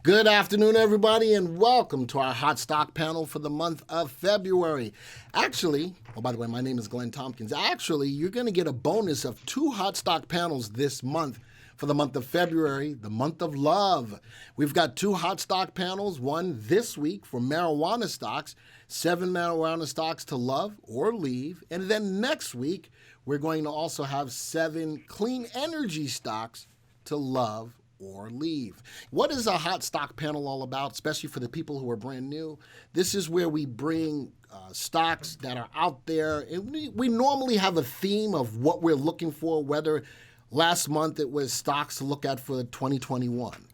Good afternoon, everybody, and welcome to our hot stock panel for the month of February. Actually, by the way, my name is Glenn Tompkins. Actually, you're going to get a bonus of 2 hot stock panels this month for the month of February, the month of love. We've got 2 hot stock panels, one this week for marijuana stocks, 7 marijuana stocks to love or leave. And then next week, we're going to also have 7 clean energy stocks to love or leave. What is a hot stock panel all about, especially for the people who are brand new? This is where we bring stocks that are out there. And we normally have a theme of what we're looking for, whether last month it was stocks to look at for 2021.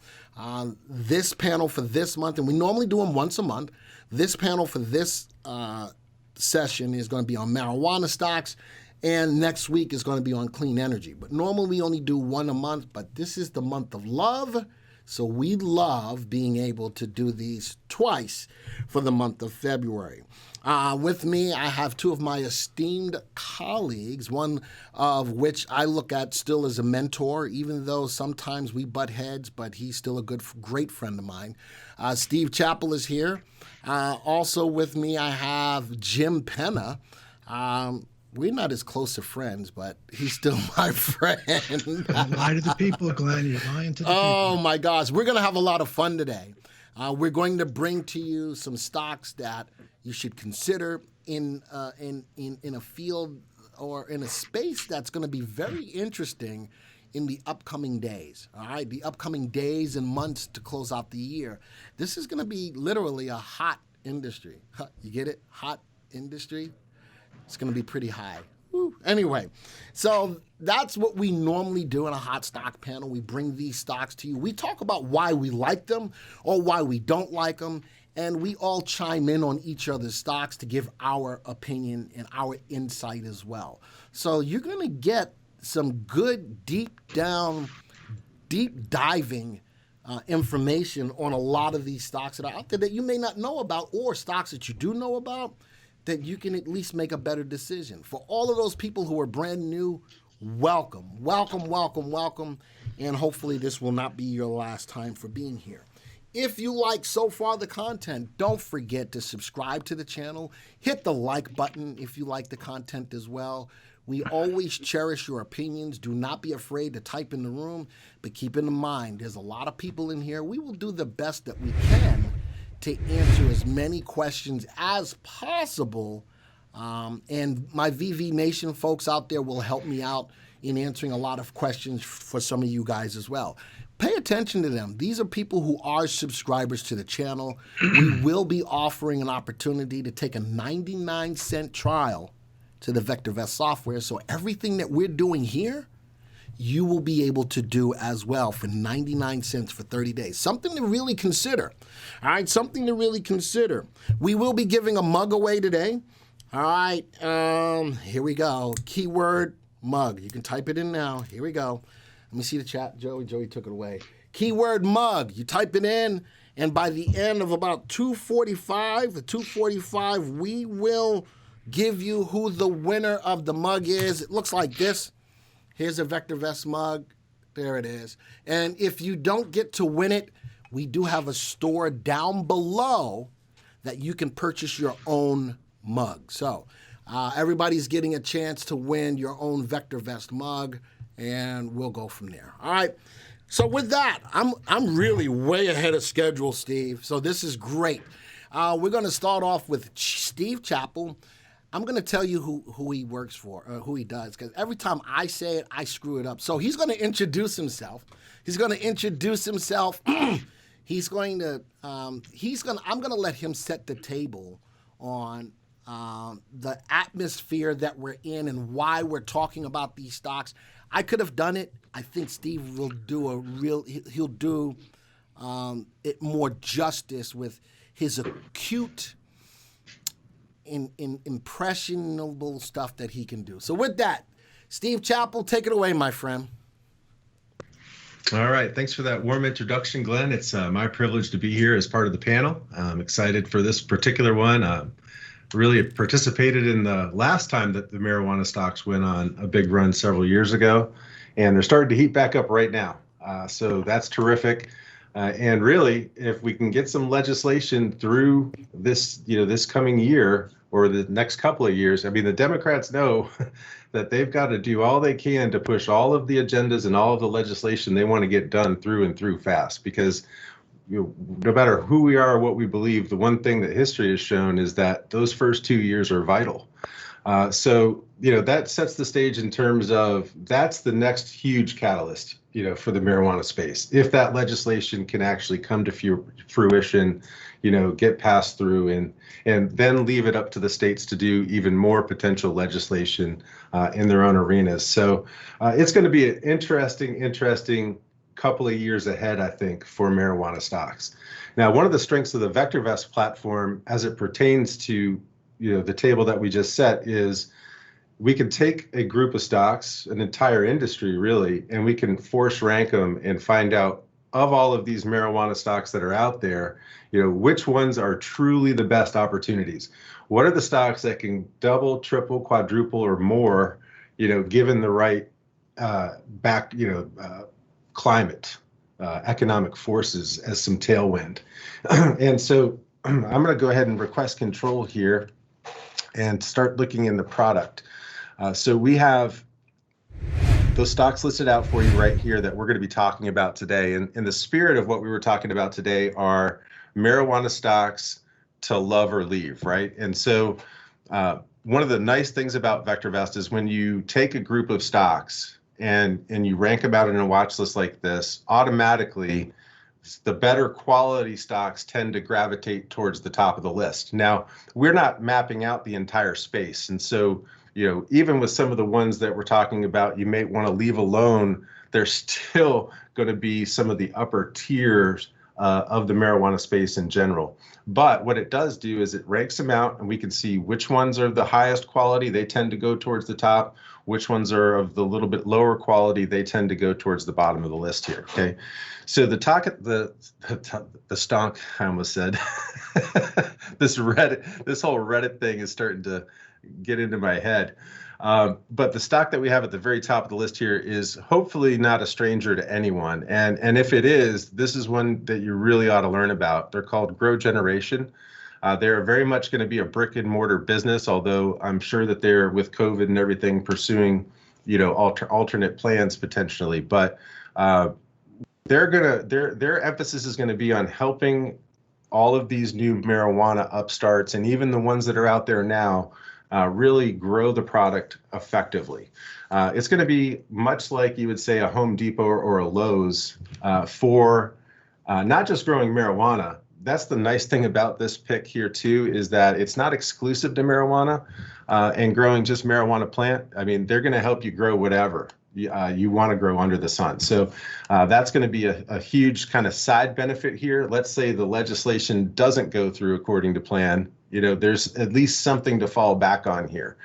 This panel for this month, and we normally do them once a month, this panel for this session is going to be on marijuana stocks. And next week is going to be on clean energy. But normally we only do one a month, but this is the month of love. So we love being able to do these twice for the month of February. With me, I have 2 of my esteemed colleagues, one of which I look at still as a mentor, even though sometimes we butt heads, but he's still a great friend of mine. Steve Chappell is here. Also with me, I have Jim Penna. We're not as close of friends, but he's still my friend. Don't lie to the people, Glenn. You're lying to the people. Oh, my gosh. We're going to have a lot of fun today. We're going to bring to you some stocks that you should consider in a field or in a space that's going to be very interesting in the upcoming days, all right? The upcoming days and months to close out the year. This is going to be literally a hot industry. You get it? Hot industry. It's going to be pretty high. Woo. Anyway, so that's what we normally do in a hot stock panel. We bring these stocks to you. We talk about why we like them or why we don't like them, and we all chime in on each other's stocks to give our opinion and our insight as well. So you're going to get some good, deep diving information on a lot of these stocks that are out there that you may not know about, or stocks that you do know about, that you can at least make a better decision. For all of those people who are brand new, welcome, and hopefully this will not be your last time for being here. If you like so far the content, don't forget to subscribe to the channel. Hit the like button if you like the content as well. We always cherish your opinions. Do not be afraid to type in the room, but keep in mind, there's a lot of people in here. We will do the best that we can to answer as many questions as possible. And my VV Nation folks out there will help me out in answering a lot of questions for some of you guys as well. Pay attention to them. These are people who are subscribers to the channel. We will be offering an opportunity to take a 99-cent trial to the VectorVest software. So everything that we're doing here, you will be able to do as well for 99 cents for 30 days. Something to really consider. All right, something to really consider. We will be giving a mug away today. All right, here we go. Keyword mug. You can type it in now. Here we go. Let me see the chat. Joey took it away. Keyword mug. You type it in, and by the end of about 2:45, we will give you who the winner of the mug is. It looks like this. Here's a VectorVest mug. There it is. And if you don't get to win it, we do have a store down below that you can purchase your own mug. So everybody's getting a chance to win your own VectorVest mug, and we'll go from there. All right. So with that, I'm really way ahead of schedule, Steve. So this is great. We're going to start off with Steve Chappell. I'm going to tell you who he works for, or who he does, because every time I say it, I screw it up. So he's going to introduce himself. I'm going to let him set the table on the atmosphere that we're in and why we're talking about these stocks. I could have done it. I think Steve will he'll do it more justice with his acute impressionable stuff that he can do. So with that, Steve Chappell, take it away, my friend. All right. Thanks for that warm introduction, Glenn. It's my privilege to be here as part of the panel. I'm excited for this particular one. Really participated in the last time that the marijuana stocks went on a big run several years ago, and they're starting to heat back up right now. So that's terrific. And really, if we can get some legislation through this, this coming year or the next couple of years, I mean, the Democrats know that they've got to do all they can to push all of the agendas and all of the legislation they want to get done through and through fast, because no matter who we are or what we believe, the one thing that history has shown is that those first 2 years are vital. So that sets the stage in terms of that's the next huge catalyst, for the marijuana space. If that legislation can actually come to fruition, get passed through and then leave it up to the states to do even more potential legislation in their own arenas. So it's going to be an interesting couple of years ahead, I think, for marijuana stocks. Now, one of the strengths of the VectorVest platform as it pertains to the table that we just set is we can take a group of stocks, an entire industry really, and we can force rank them and find out of all of these marijuana stocks that are out there, which ones are truly the best opportunities. What are the stocks that can double, triple, quadruple, or more, given the right climate, economic forces as some tailwind. And so I'm going to go ahead and request control here and start looking in the product. So we have those stocks listed out for you right here that we're going to be talking about today. And in the spirit of what we were talking about today are marijuana stocks to love or leave, right? And so one of the nice things about VectorVest is when you take a group of stocks and you rank them out in a watch list like this, automatically the better quality stocks tend to gravitate towards the top of the list. Now, we're not mapping out the entire space. And so, even with some of the ones that we're talking about, you may want to leave alone, there's still going to be some of the upper tiers of the marijuana space in general. But what it does do is it ranks them out, and we can see which ones are the highest quality, they tend to go towards the top. Which ones are of the little bit lower quality, they tend to go towards the bottom of the list here, okay? So the stock, I almost said, this whole Reddit thing is starting to get into my head. But the stock that we have at the very top of the list here is hopefully not a stranger to anyone. And if it is, this is one that you really ought to learn about. They're called Grow Generation. They're very much going to be a brick and mortar business, although I'm sure that they're, with COVID and everything, pursuing, alternate plans potentially. But their emphasis is going to be on helping all of these new marijuana upstarts and even the ones that are out there now really grow the product effectively. It's going to be much like you would say a Home Depot or a Lowe's for not just growing marijuana. That's the nice thing about this pick here too, is that it's not exclusive to marijuana and growing just marijuana plant. I mean, they're going to help you grow whatever you want to grow under the sun. So that's going to be a huge kind of side benefit here. Let's say the legislation doesn't go through according to plan. There's at least something to fall back on here.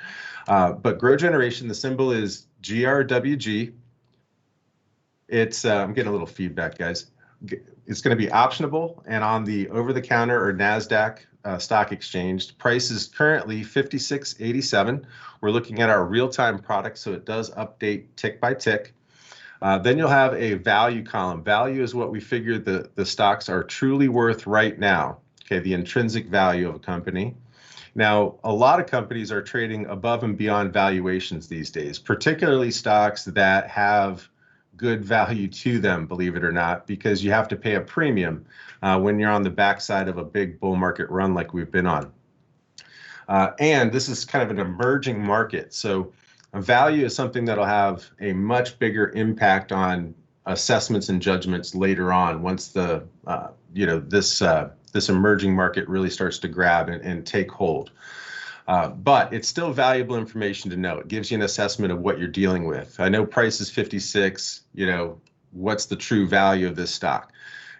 But Grow Generation, the symbol is GRWG. It's I'm getting a little feedback, guys. It's going to be optionable and on the over-the-counter or NASDAQ stock exchange. Price is currently $56.87. We're looking at our real-time product, so it does update tick by tick. Then you'll have a value column. Value is what we figure the stocks are truly worth right now. Okay, the intrinsic value of a company. Now, a lot of companies are trading above and beyond valuations these days, particularly stocks that have good value to them, believe it or not, because you have to pay a premium when you're on the backside of a big bull market run like we've been on. And this is kind of an emerging market. So value is something that'll have a much bigger impact on assessments and judgments later on once the this emerging market really starts to grab and take hold. But it's still valuable information to know. It gives you an assessment of what you're dealing with. I know price is 56, what's the true value of this stock?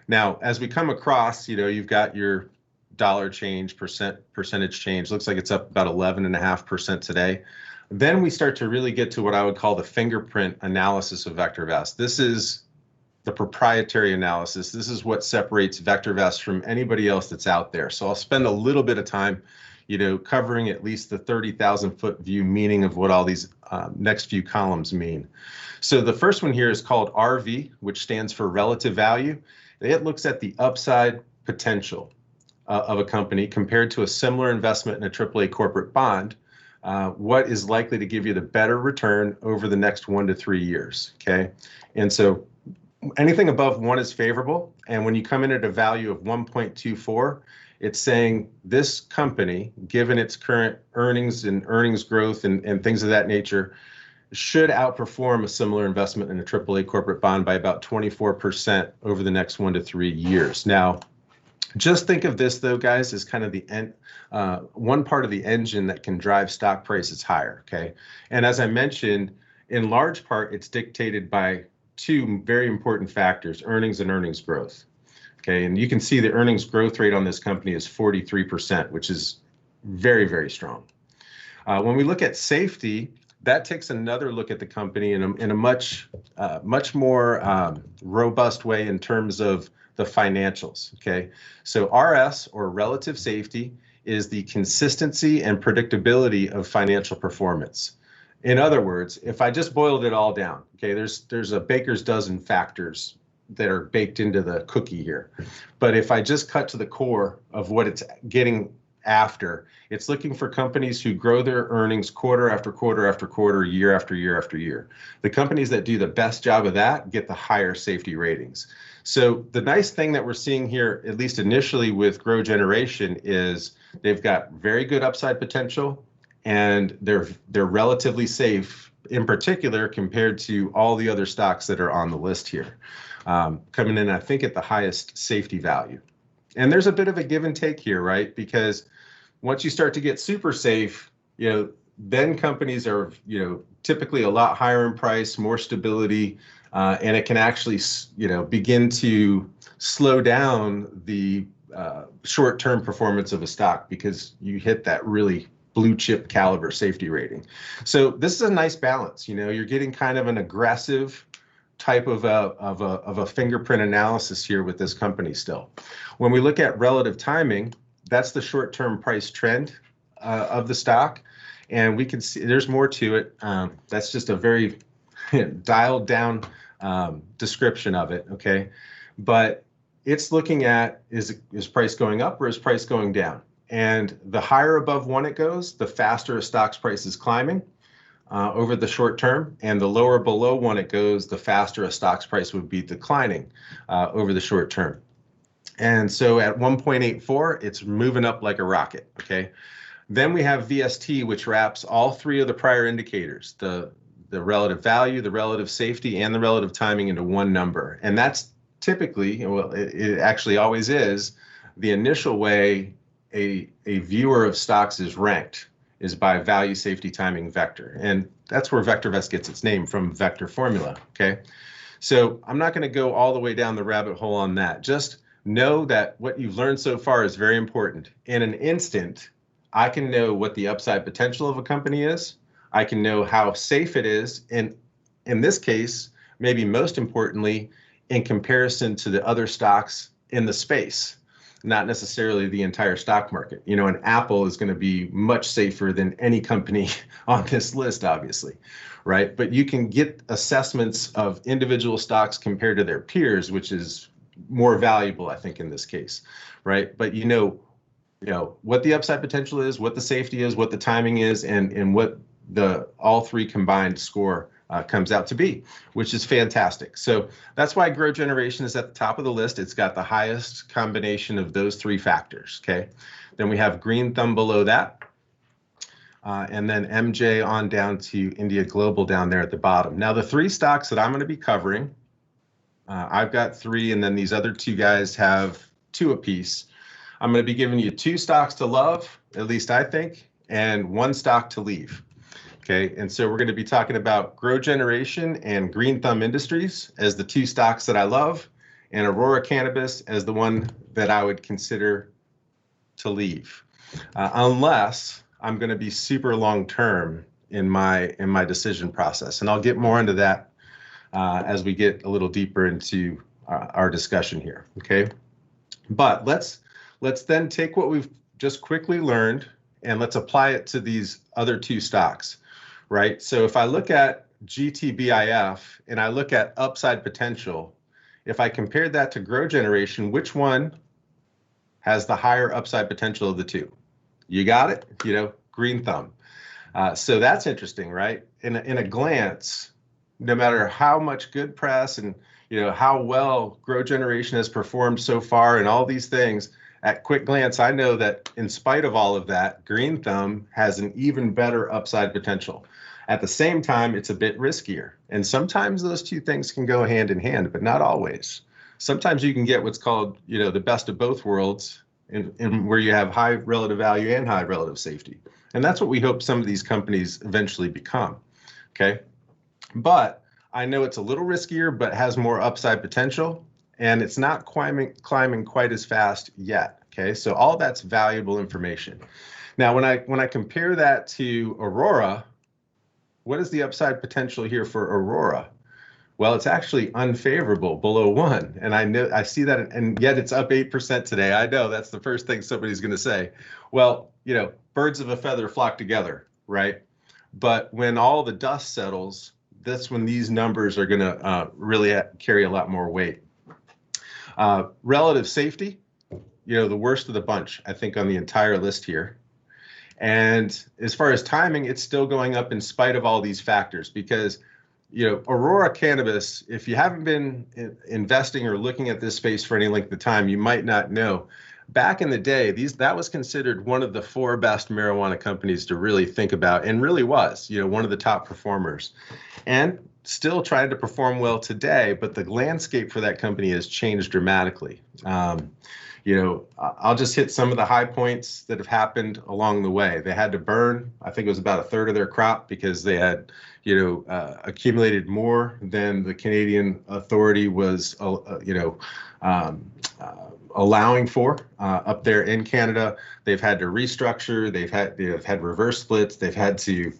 Now, as we come across, you've got your dollar change, percentage change. Looks like it's up about 11.5% today. Then we start to really get to what I would call the fingerprint analysis of VectorVest. This is the proprietary analysis. This is what separates VectorVest from anybody else that's out there. So I'll spend a little bit of time covering at least the 30,000-foot view meaning of what all these next few columns mean. So the first one here is called RV, which stands for relative value. It looks at the upside potential of a company compared to a similar investment in a AAA corporate bond. What is likely to give you the better return over the next 1 to 3 years, okay? And so anything above 1 is favorable. And when you come in at a value of 1.24, it's saying this company, given its current earnings and earnings growth and things of that nature, should outperform a similar investment in a AAA corporate bond by about 24% over the next 1 to 3 years. Now, just think of this, though, guys, as kind of the one part of the engine that can drive stock prices higher, okay? And as I mentioned, in large part, it's dictated by 2 very important factors, earnings and earnings growth, okay? And you can see the earnings growth rate on this company is 43%, which is very, very strong. When we look at safety, that takes another look at the company in a much more robust way in terms of the financials, okay? So RS, or relative safety, is the consistency and predictability of financial performance. In other words, if I just boiled it all down, okay, there's a baker's dozen factors that are baked into the cookie here. But if I just cut to the core of what it's getting after, it's looking for companies who grow their earnings quarter after quarter after quarter, year after year after year. The companies that do the best job of that get the higher safety ratings. So the nice thing that we're seeing here, at least initially with Grow Generation, is they've got very good upside potential, and they're relatively safe, in particular compared to all the other stocks that are on the list here, coming in, I think, at the highest safety value. And there's a bit of a give and take here, right? Because once you start to get super safe, then companies are, typically a lot higher in price, more stability, and it can actually, begin to slow down the short-term performance of a stock because you hit that really blue chip caliber safety rating. So this is a nice balance. You're getting kind of an aggressive type of a fingerprint analysis here with this company still. When we look at relative timing, that's the short-term price trend of the stock, and we can see there's more to it. That's just a very dialed down description of it, okay? But it's looking at, is price going up or is price going down? And the higher above 1 it goes, the faster a stock's price is climbing over the short term, and the lower below 1 it goes, the faster a stock's price would be declining over the short term. And so at 1.84, it's moving up like a rocket, okay? Then we have VST, which wraps all 3 of the prior indicators, the relative value, the relative safety, and the relative timing into one number. And that's typically, well, it actually always is, the initial way a viewer of stocks is ranked is by value, safety, timing, vector. And that's where VectorVest gets its name, from vector formula, okay? So I'm not going to go all the way down the rabbit hole on that. Just know that what you've learned so far is very important. In an instant, I can know what the upside potential of a company is. I can know how safe it is. And in this case, maybe most importantly, in comparison to the other stocks in the space, not necessarily the entire stock market. An Apple is going to be much safer than any company on this list, obviously, right? But you can get assessments of individual stocks compared to their peers, which is more valuable, I think, in this case, right? But what the upside potential is, what the safety is, what the timing is, and what the all 3 combined score comes out to be, which is fantastic. So that's why Grow Generation is at the top of the list. It's got the highest combination of those 3 factors, okay? Then we have Green Thumb below that, and then MJ on down to India Global down there at the bottom. Now, the 3 stocks that I'm going to be covering, I've got 3, and then these other 2 guys have 2 apiece. I'm going to be giving you 2 stocks to love, at least I think, and 1 stock to leave. Okay, and so we're going to be talking about Grow Generation and Green Thumb Industries as the 2 stocks that I love, and Aurora Cannabis as the one that I would consider to leave, unless I'm going to be super long-term in my decision process. And I'll get more into that as we get a little deeper into our discussion here. Okay, but let's then take what we've just quickly learned and let's apply it to these other 2 stocks. Right. So if I look at GTBIF and I look at upside potential, if I compared that to grow generation, which one has the higher upside potential of the two? You got it? Green thumb. So that's interesting, right? In a glance, no matter how much good press and how well grow generation has performed so far and all these things, at quick glance, I know that in spite of all of that, green thumb has an even better upside potential. At the same time, it's a bit riskier. And sometimes those two things can go hand in hand, but not always. Sometimes you can get what's called, the best of both worlds, in where you have high relative value and high relative safety. And that's what we hope some of these companies eventually become. Okay. But I know it's a little riskier, but has more upside potential, and it's not climbing quite as fast yet. Okay. So all that's valuable information. Now, when I compare that to Aurora, what is the upside potential here for Aurora? Well, it's actually unfavorable, below 1. And I see that, and yet it's up 8% today. I know that's the first thing somebody's going to say. Well, birds of a feather flock together, right? But when all the dust settles, that's when these numbers are going to really carry a lot more weight. Relative safety, the worst of the bunch, I think, on the entire list here. And as far as timing, it's still going up in spite of all these factors, because Aurora Cannabis, if you haven't been investing or looking at this space for any length of time, you might not know. Back in the day, that was considered one of the 4 best marijuana companies to really think about, and really was, one of the top performers, and still trying to perform well today. But the landscape for that company has changed dramatically. I'll just hit some of the high points that have happened along the way. They had to burn, I think it was about a third of their crop, because they had, accumulated more than the Canadian authority was, allowing for up there in Canada. They've had to restructure. They've had reverse splits. They've had to,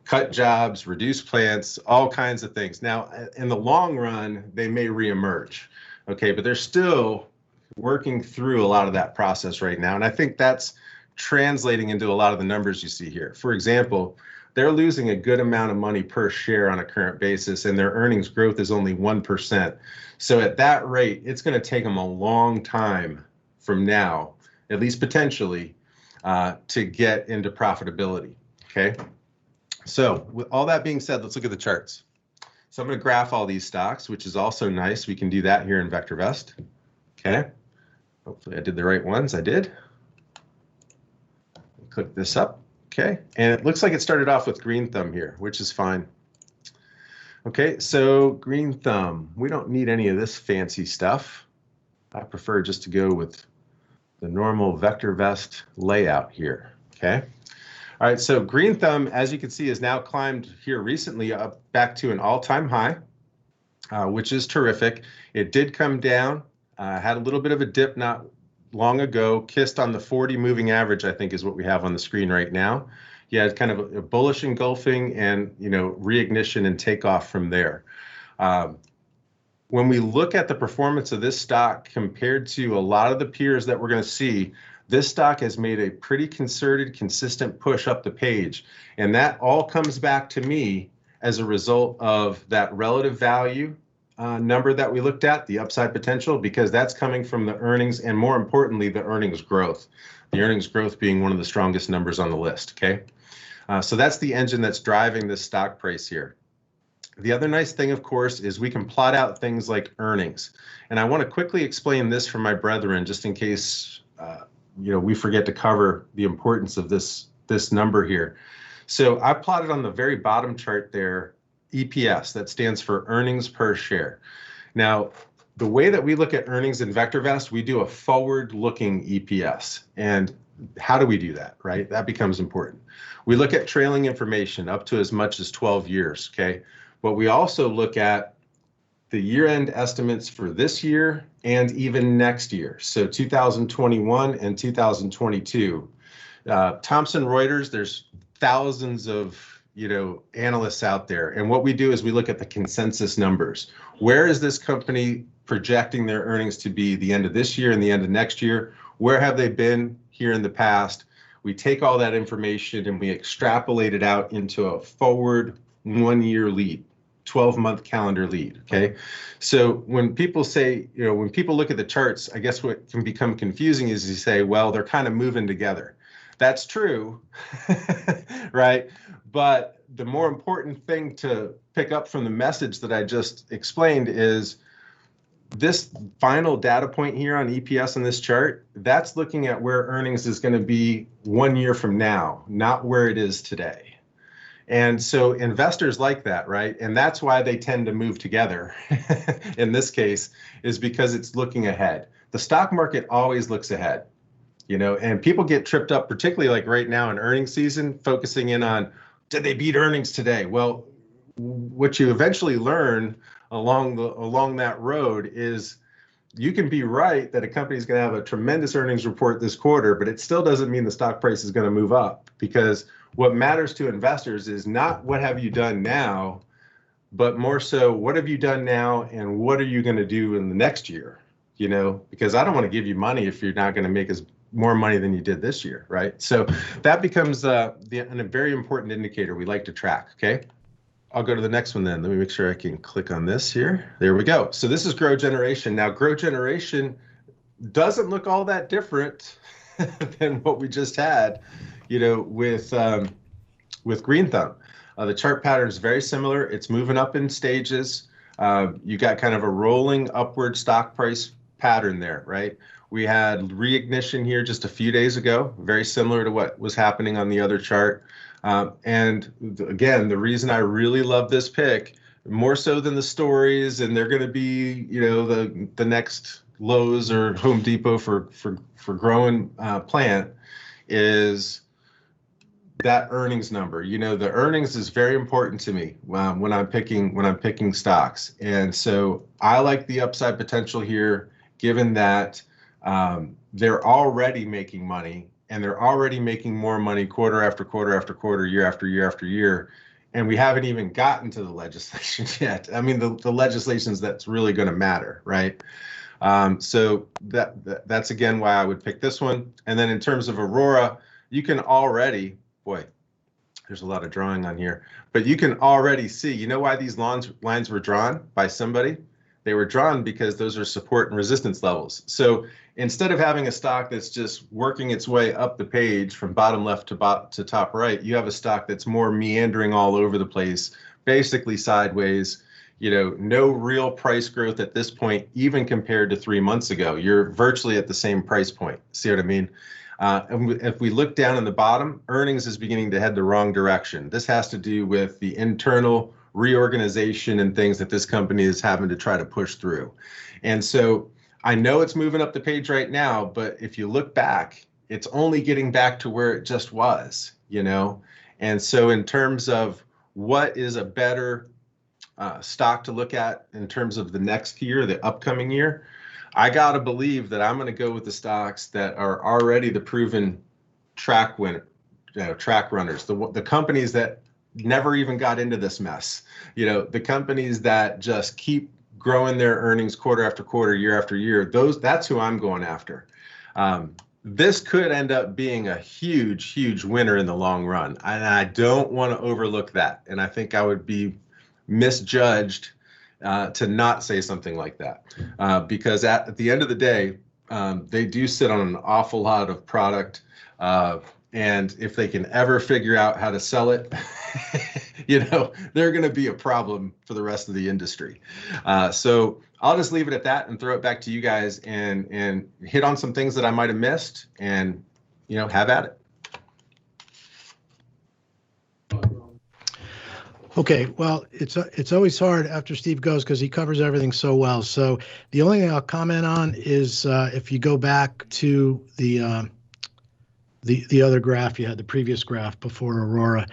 cut jobs, reduce plants, all kinds of things. Now, in the long run, they may reemerge. Okay, but they're still working through a lot of that process right now. And I think that's translating into a lot of the numbers you see here. For example, they're losing a good amount of money per share on a current basis, and their earnings growth is only 1%. So at that rate, it's going to take them a long time from now, at least potentially, to get into profitability. Okay. So with all that being said, let's look at the charts. So I'm going to graph all these stocks, which is also nice. We can do that here in VectorVest. Okay. Hopefully I did the right ones. I did. Click this up. Okay. And it looks like it started off with green thumb here, which is fine. Okay. So green thumb, we don't need any of this fancy stuff. I prefer just to go with the normal VectorVest layout here. Okay. All right. So green thumb, as you can see, has now climbed here recently up back to an all-time high, which is terrific. It did come down, had a little bit of a dip not long ago, kissed on the 40 moving average, I think is what we have on the screen right now. Yeah, it's kind of a bullish engulfing and, reignition and takeoff from there. When we look at the performance of this stock compared to a lot of the peers that we're going to see, this stock has made a pretty concerted, consistent push up the page. And that all comes back to me as a result of that relative value number that we looked at, the upside potential, because that's coming from the earnings, and more importantly, the earnings growth. The earnings growth being one of the strongest numbers on the list, okay? So that's the engine that's driving this stock price here. The other nice thing, of course, is we can plot out things like earnings. And I want to quickly explain this for my brethren, just in case we forget to cover the importance of this number here. So I plotted on the very bottom chart there, EPS, that stands for earnings per share. Now, the way that we look at earnings in VectorVest, we do a forward-looking EPS. And how do we do that, right? That becomes important. We look at trailing information up to as much as 12 years, okay? But we also look at the year-end estimates for this year and even next year. So 2021 and 2022. Thomson Reuters, there's thousands of analysts out there. And what we do is we look at the consensus numbers. Where is this company projecting their earnings to be the end of this year and the end of next year? Where have they been here in the past? We take all that information and we extrapolate it out into a forward 1-year lead. 12-month calendar lead. Okay. So when people say, when people look at the charts, I guess what can become confusing is you say, well, they're kind of moving together. That's true, right? But the more important thing to pick up from the message that I just explained is this final data point here on EPS on this chart, that's looking at where earnings is going to be 1 year from now, not where it is today. And so investors like that, right? And that's why they tend to move together in this case, is because it's looking ahead. The stock market always looks ahead, and people get tripped up, particularly like right now in earnings season, focusing in on, did they beat earnings today? Well, what you eventually learn along that road is you can be right that a company is going to have a tremendous earnings report this quarter, but it still doesn't mean the stock price is going to move up, because what matters to investors is not what have you done now, but more so what have you done now and what are you going to do in the next year, because I don't want to give you money if you're not going to make more money than you did this year, right? So that becomes a very important indicator we like to track, okay? I'll go to the next one then. Let me make sure I can click on this here. There we go. So this is Grow Generation. Now, Grow Generation doesn't look all that different than what we just had, with Green Thumb. The chart pattern is very similar. It's moving up in stages. You got kind of a rolling upward stock price pattern there, right? We had reignition here just a few days ago, very similar to what was happening on the other chart. And again, the reason I really love this pick, more so than the stories, and they're going to be, the next Lowe's or Home Depot for growing plant, is that earnings number. The earnings is very important to me when I'm picking stocks, and so I like the upside potential here, given that they're already making money. And they're already making more money quarter after quarter after quarter, year after year after year. And we haven't even gotten to the legislation yet. I mean, the legislation's that's really going to matter, right? So that's again why I would pick this one. And then in terms of Aurora, you can already, boy, there's a lot of drawing on here, but you can already see, why these lines were drawn by somebody? They were drawn because those are support and resistance levels. So instead of having a stock that's just working its way up the page from bottom left to top right, you have a stock that's more meandering all over the place, basically sideways, no real price growth at this point, even compared to 3 months ago. You're virtually at the same price point. See what I mean? And if we look down in the bottom, earnings is beginning to head the wrong direction. This has to do with the internal reorganization and things that this company is having to try to push through. And so I know it's moving up the page right now, but if you look back, it's only getting back to where it just was, And so in terms of what is a better stock to look at in terms of the next year, the upcoming year, I got to believe that I'm going to go with the stocks that are already the proven track runners, the companies that never even got into this mess, the companies that just keep growing their earnings quarter after quarter, year after year. That's who I'm going after. This could end up being a huge, huge winner in the long run. And I don't want to overlook that. And I think I would be misjudged to not say something like that, because at the end of the day, they do sit on an awful lot of product. And if they can ever figure out how to sell it, they're going to be a problem for the rest of the industry. So I'll just leave it at that and throw it back to you guys and hit on some things that I might have missed and, have at it. Okay, well, it's always hard after Steve goes because he covers everything so well. So the only thing I'll comment on is if you go back to the other graph you had, the previous graph before Aurora.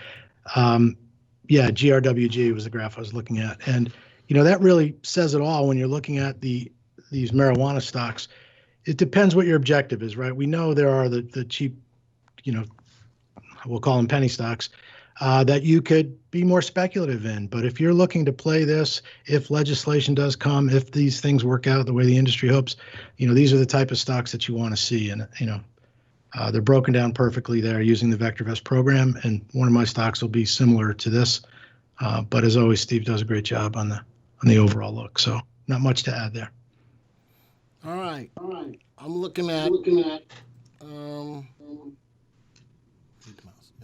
GRWG was the graph I was looking at. And, that really says it all when you're looking at these marijuana stocks. It depends what your objective is, right? We know there are the cheap, we'll call them penny stocks, that you could be more speculative in. But if you're looking to play this, if legislation does come, if these things work out the way the industry hopes, these are the type of stocks that you want to see. And, they're broken down perfectly there using the VectorVest program, and one of my stocks will be similar to this. But as always, Steve does a great job on the overall look. So not much to add there. All right. I'm looking at.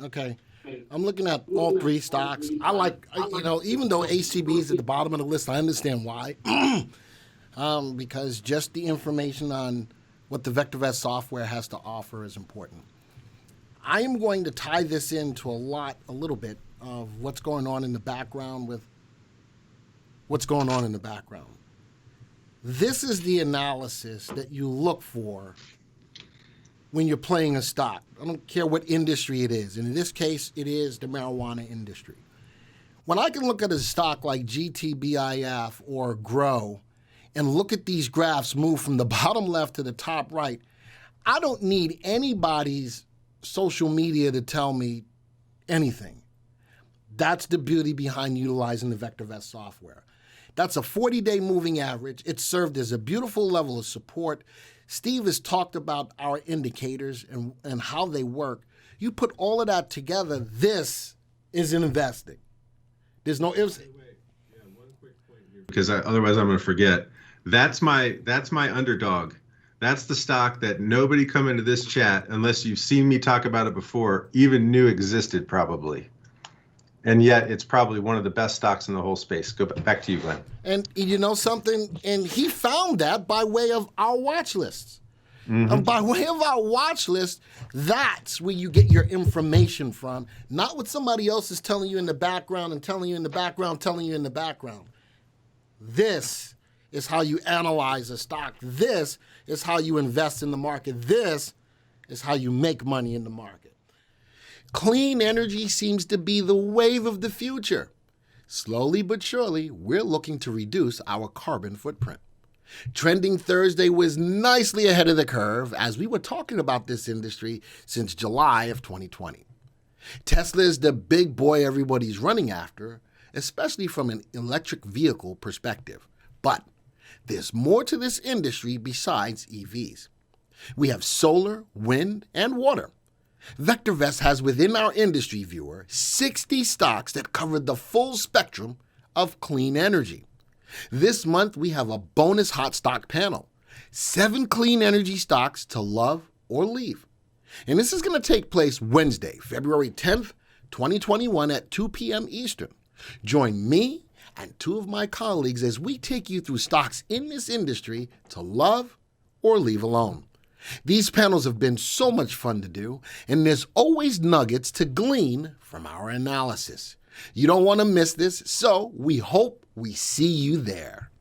Okay. I'm looking at all three stocks. I like, even though ACB is at the bottom of the list, I understand why. Because just the information on what the VectorVest software has to offer is important. I am going to tie this into a little bit of what's going on in the background with what's going on in the background. This is the analysis that you look for when you're playing a stock. I don't care what industry it is. And in this case, it is the marijuana industry. When I can look at a stock like GTBIF or Grow and look at these graphs move from the bottom left to the top right, I don't need anybody's social media to tell me anything. That's the beauty behind utilizing the VectorVest software. That's a 40-day moving average. It served as a beautiful level of support. Steve has talked about our indicators and how they work. You put all of that together, this is investing. There's no ifs. Wait. Yeah, one quick point here. Because otherwise I'm going to forget. That's my underdog. That's the stock that nobody come into this chat, unless you've seen me talk about it before, even knew existed probably. And yet it's probably one of the best stocks in the whole space. Go back to you, Glenn. And you know something? And he found that by way of our watch lists. Mm-hmm. By way of our watch list, that's where you get your information from, not what somebody else is telling you in the background and telling you in the background, telling you in the background. This is how you analyze a stock. This is how you invest in the market. This is how you make money in the market. Clean energy seems to be the wave of the future. Slowly but surely, we're looking to reduce our carbon footprint. Trending Thursday was nicely ahead of the curve as we were talking about this industry since July of 2020. Tesla is the big boy everybody's running after, especially from an electric vehicle perspective. But there's more to this industry besides EVs. We have solar, wind, and water. VectorVest has within our industry viewer 60 stocks that cover the full spectrum of clean energy. This month, we have a bonus hot stock panel, 7 clean energy stocks to love or leave. And this is going to take place Wednesday, February 10th, 2021 at 2 p.m. Eastern. Join me and 2 of my colleagues as we take you through stocks in this industry to love or leave alone. These panels have been so much fun to do, and there's always nuggets to glean from our analysis. You don't want to miss this, so we hope we see you there.